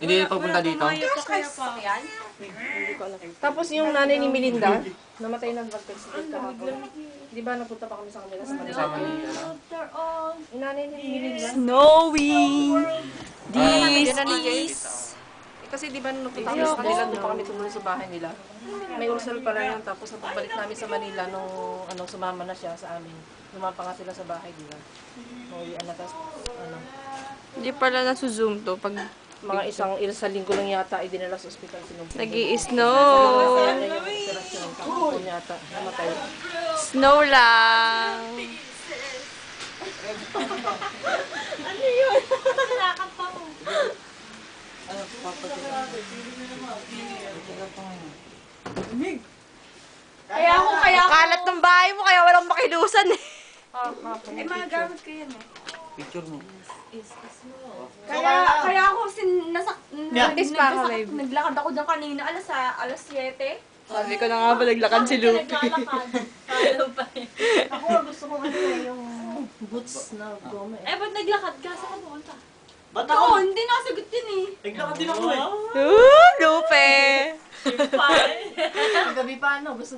Hindi papunta dito. Hindi ko alam. Tapos yung nanay ni Melinda, namatay ng drug accident kahapon. Di ba napunta pa kami sa kanila sa Manila? Sa Manila. Yung nanay ni Melinda. Snowy! This This is... Kasi di ba nung napunta kami sa kanila, doon pa kami tumuloy sa bahay nila. May ursal pala yan. Tapos sa pagbalik namin sa Manila, nung sumama na siya sa amin, lumapa nga sila sa bahay nila. Uwian na, tapos Hindi pala nasuzoom to pag mga isang linggo lang yata ay dinala sa ospital. nag-i-snow. Kahapon yata, namatay. Snow lang. Kaya ako. Kalat ng bahay mo, kaya walang makilusan eh. Mga gamit ko yan eh. Picture mo. Kaya ako babe. naglakad ako dyan kanina alas 7. Sabi ko na nga ba, naglakad si Lupe. Ako gusto ko kasi yung boots na goma eh. Eh, ba't naglakad ka? Saan ka pumunta? Ba't Oo, ako? hindi nakasagot yun eh. Naglakad din ako eh. Lupe! Bye. Gabi pa gusto